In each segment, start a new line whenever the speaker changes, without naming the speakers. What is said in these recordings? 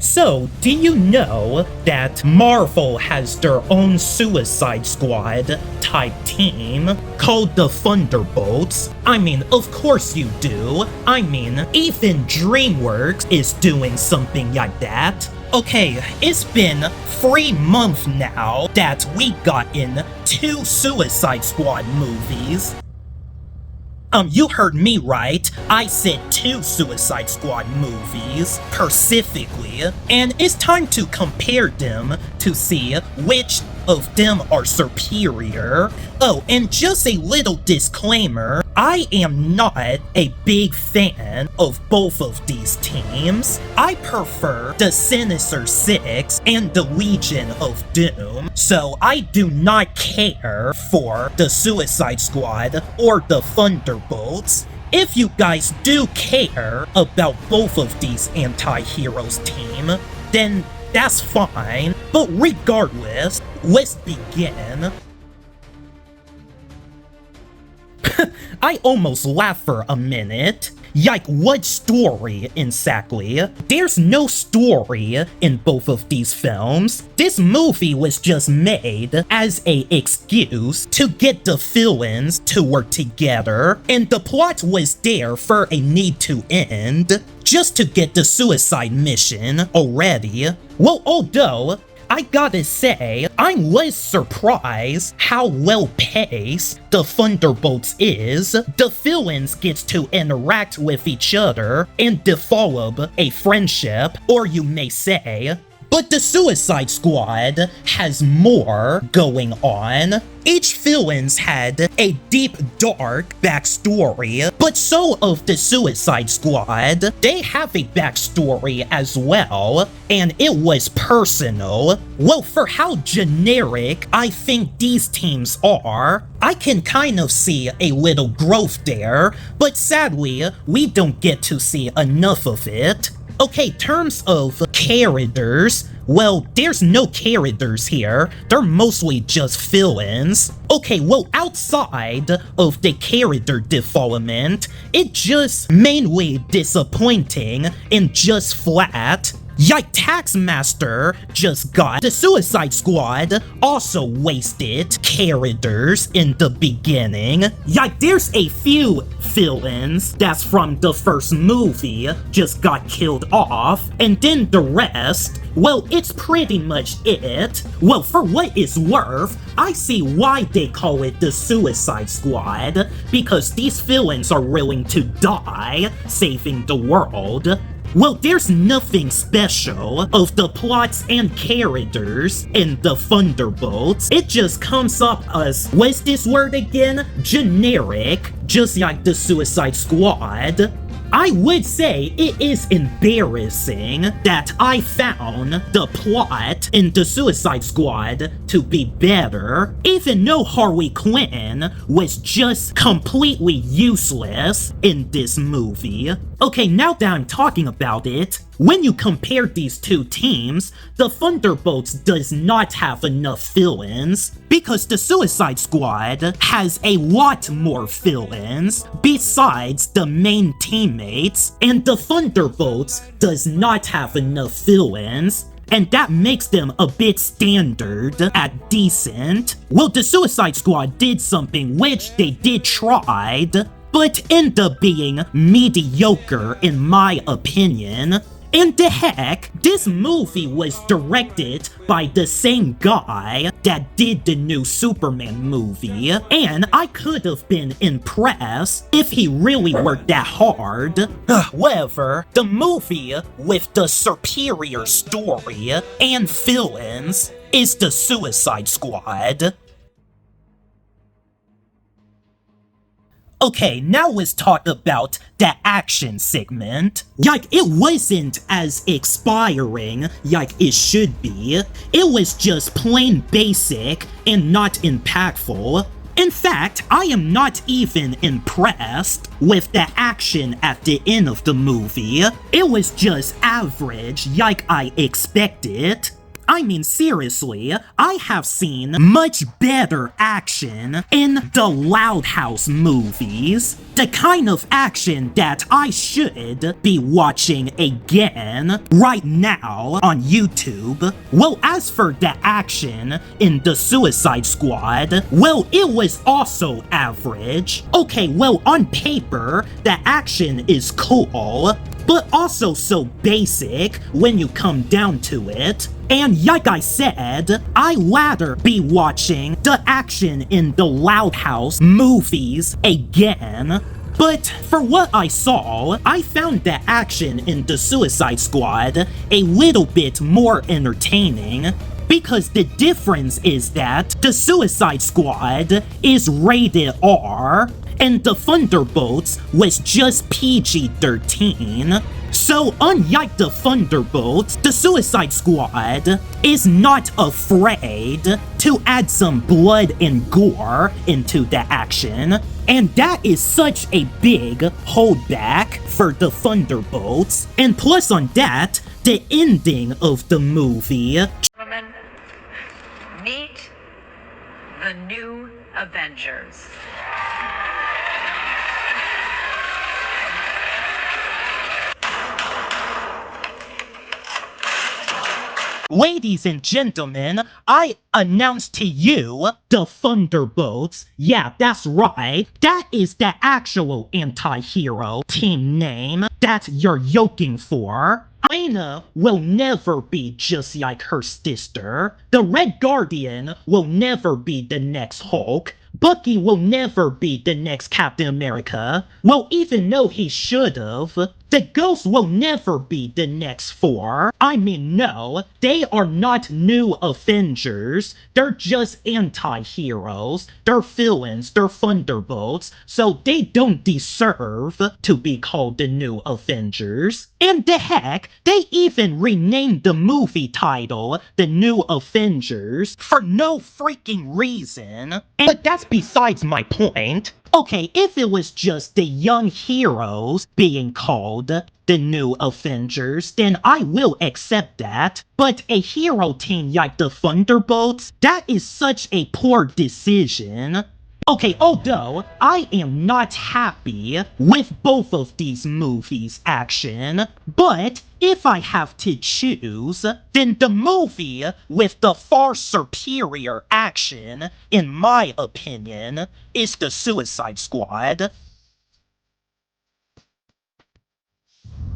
So, do you know that Marvel has their own Suicide Squad type team called the Thunderbolts? I mean, of course you do. I mean, even DreamWorks is doing something like that. Okay, it's been 3 months now that we got in 2 Suicide Squad movies. You heard me right. I said 2 Suicide Squad movies, specifically, and it's time to compare them to see which of them are superior. Oh, and just a little disclaimer, I am not a big fan of both of these teams. I prefer the Sinister Six and the Legion of Doom, so I do not care for the Suicide Squad or the Thunderbolts. If you guys do care about both of these anti-heroes team, then that's fine, but regardless, let's begin. I almost laughed for a minute. Like, what story, exactly? There's no story in both of these films. This movie was just made as an excuse to get the villains to work together, and the plot was there for a need to end, just to get the suicide mission already. Well, although, I gotta say, I was surprised how well paced the Thunderbolts is. The villains gets to interact with each other and develop a friendship, or you may say. But the Suicide Squad has more going on. Each villain's had a deep, dark backstory, but so of the Suicide Squad. They have a backstory as well, and it was personal. Well, for how generic I think these teams are, I can kind of see a little growth there, but sadly, we don't get to see enough of it. Okay, terms of characters, well, there's no characters here. They're mostly just fill-ins. Okay, well, outside of the character development, it's just mainly disappointing and just flat. Like, Taskmaster just got. The Suicide Squad also wasted characters in the beginning. Like, there's a few fill-ins that's from the first movie just got killed off, and then the rest, well, it's pretty much it. Well, for what it's worth, I see why they call it the Suicide Squad, because these villains are willing to die saving the world. Well, there's nothing special of the plots and characters in the Thunderbolts. It just comes up as, what's this word again? Generic, just like the Suicide Squad. I would say it is embarrassing that I found the plot in the Suicide Squad to be better, even though Harley Quinn was just completely useless in this movie. Okay, now that I'm talking about it, when you compare these two teams, the Thunderbolts does not have enough fill-ins, because the Suicide Squad has a lot more fill-ins besides the main teammates, and the Thunderbolts does not have enough fill-ins, and that makes them a bit standard at decent. Well, the Suicide Squad did something which they did tried, but ended up being mediocre in my opinion. And the heck, this movie was directed by the same guy that did the new Superman movie, and I could have been impressed if he really worked that hard. Whatever, the movie with the superior story and villains is the Suicide Squad. Okay, now let's talk about the action segment. Like, it wasn't as inspiring like it should be. It was just plain basic and not impactful. In fact, I am not even impressed with the action at the end of the movie. It was just average like I expected. I mean, seriously, I have seen much better action in the Loud House movies. The kind of action that I should be watching again right now on YouTube. Well, as for the action in the Suicide Squad, well, it was also average. Okay, well, on paper, the action is cool, but also so basic when you come down to it. And like I said, I'd rather be watching the action in the Loud House movies again. But for what I saw, I found the action in the Suicide Squad a little bit more entertaining. Because the difference is that the Suicide Squad is rated R, and the Thunderbolts was just PG-13. So unlike the Thunderbolts, the Suicide Squad is not afraid to add some blood and gore into the action. And that is such a big holdback for the Thunderbolts. And plus on that, the ending of the movie.
Gentlemen, meet the new Avengers.
Ladies and gentlemen, I announce to you the Thunderbolts. Yeah, that's right. That is the actual anti-hero team name that you're yoking for. Lena will never be just like her sister. The Red Guardian will never be the next Hulk. Bucky will never be the next Captain America. Well, even though he should've. The Ghost will never be the next Thor. I mean, no, they are not new Avengers. They're just anti-heroes. They're villains. They're Thunderbolts. So they don't deserve to be called the new Avengers. And the heck, they even renamed the movie title The New Avengers for no freaking reason. But that's besides my point. Okay, if it was just the young heroes being called the new Avengers, then I will accept that. But a hero team like the Thunderbolts, that is such a poor decision. Okay, although I am not happy with both of these movies' action, but if I have to choose, then the movie with the far superior action, in my opinion, is the Suicide Squad.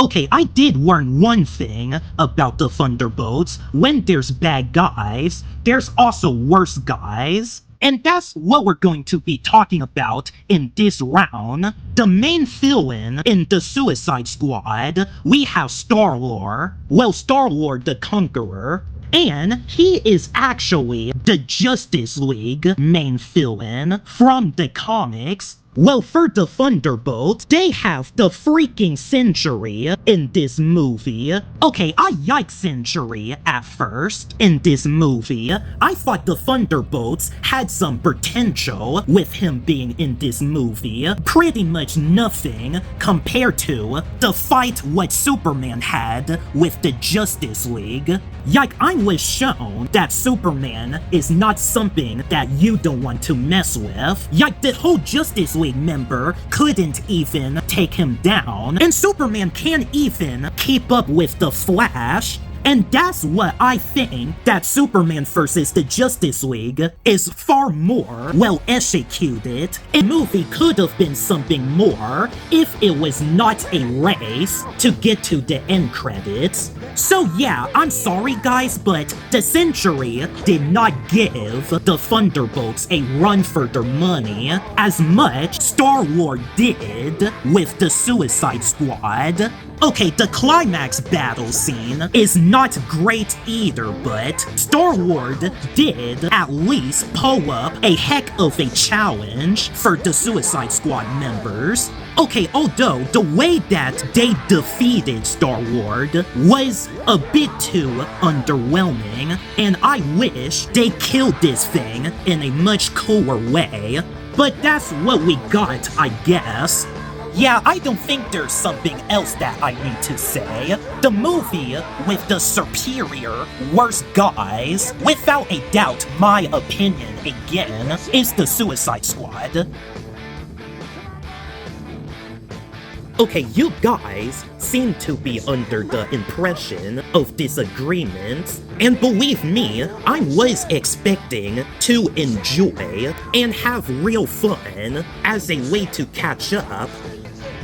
Okay, I did learn one thing about the Thunderbolts. When there's bad guys, there's also worse guys. And that's what we're going to be talking about in this round. The main villain in the Suicide Squad, we have Star-Lord. Well, Star-Lord the Conqueror. And he is actually the Justice League main villain from the comics. Well, for the Thunderbolts, they have the freaking Century in this movie. Okay, I like Century at first in this movie. I thought the Thunderbolts had some potential with him being in this movie. Pretty much nothing compared to the fight what Superman had with the Justice League. Like, I was shown that Superman is not something that you don't want to mess with. Like, the whole Justice League member couldn't even take him down, and Superman can't even keep up with the Flash. And that's what I think that Superman vs. the Justice League is far more well executed. A movie could have been something more if it was not a race to get to the end credits. So yeah, I'm sorry guys, but the Century did not give the Thunderbolts a run for their money as much Star-Lord did with the Suicide Squad. Okay, the climax battle scene is not great either, but Star-Lord did at least pull up a heck of a challenge for the Suicide Squad members. Okay, although the way that they defeated Star-Lord was a bit too underwhelming, and I wish they killed this thing in a much cooler way, but that's what we got, I guess. Yeah, I don't think there's something else that I need to say. The movie with the superior, worst guys, without a doubt, my opinion again, is The Suicide Squad. Okay, you guys seem to be under the impression of disagreements, and believe me, I was expecting to enjoy and have real fun as a way to catch up.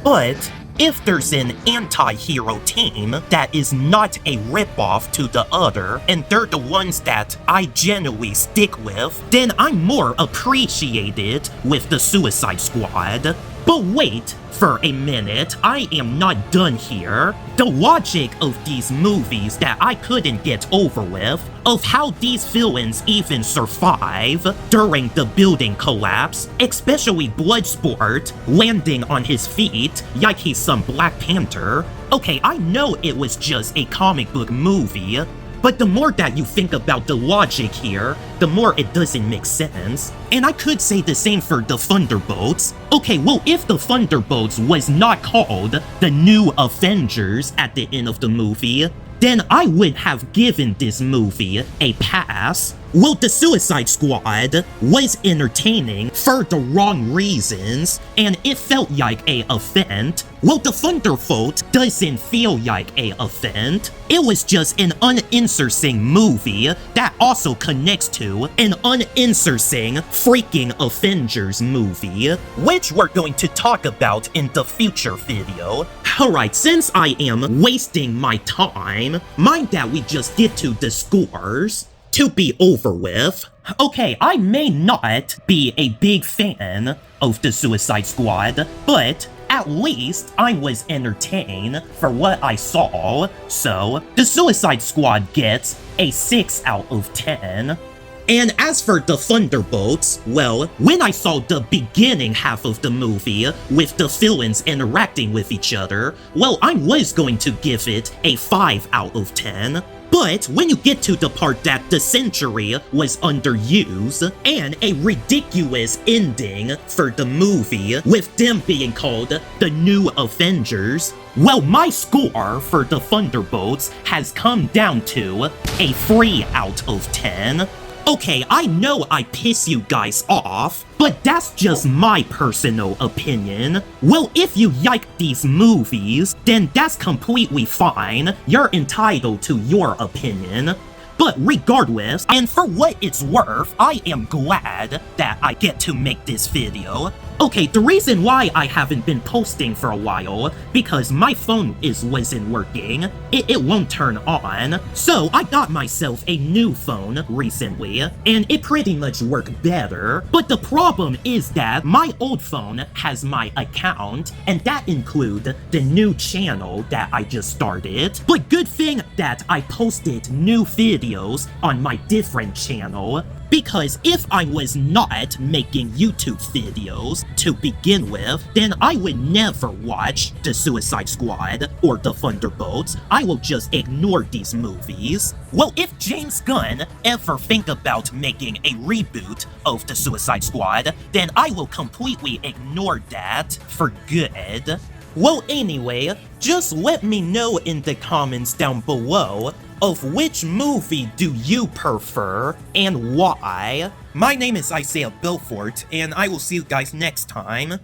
But if there's an anti-hero team that is not a ripoff to the other, and they're the ones that I genuinely stick with, then I'm more appreciated with the Suicide Squad. But wait for a minute, I am not done here. The logic of these movies that I couldn't get over with, of how these villains even survive during the building collapse, especially Bloodsport landing on his feet like he's some Black Panther. Okay, I know it was just a comic book movie, but the more that you think about the logic here, the more it doesn't make sense. And I could say the same for the Thunderbolts. Okay, well, if the Thunderbolts was not called the New Avengers at the end of the movie, then I would have given this movie a pass. Well, the Suicide Squad was entertaining for the wrong reasons, and it felt like a event. Well, the Thunderbolts doesn't feel like a event. It was just an uninteresting movie that also connects to an uninteresting freaking Avengers movie, which we're going to talk about in the future video. Alright, since I am wasting my time, mind that we just get to the scores to be over with. Okay, I may not be a big fan of the Suicide Squad, but at least I was entertained for what I saw. So, the Suicide Squad gets a 6 out of 10. And as for the Thunderbolts, well, when I saw the beginning half of the movie with the villains interacting with each other, well, I was going to give it a 5 out of 10. But when you get to the part that the Century was underused, and a ridiculous ending for the movie with them being called the New Avengers, well, my score for the Thunderbolts has come down to a 3 out of 10. Okay, I know I piss you guys off, but that's just my personal opinion. Well, if you like these movies, then that's completely fine. You're entitled to your opinion. But regardless, and for what it's worth, I am glad that I get to make this video. Okay, the reason why I haven't been posting for a while, because my phone wasn't working. It won't turn on. So I got myself a new phone recently, and it pretty much worked better. But the problem is that my old phone has my account, and that includes the new channel that I just started. But good thing that I posted new videos on my different channel, because if I was not making YouTube videos to begin with, then I would never watch the Suicide Squad or the Thunderbolts. I will just ignore these movies. Well, if James Gunn ever think about making a reboot of the Suicide Squad, then I will completely ignore that for good. Well, anyway, just let me know in the comments down below of which movie do you prefer and why. My name is Isaiah Belfort, and I will see you guys next time.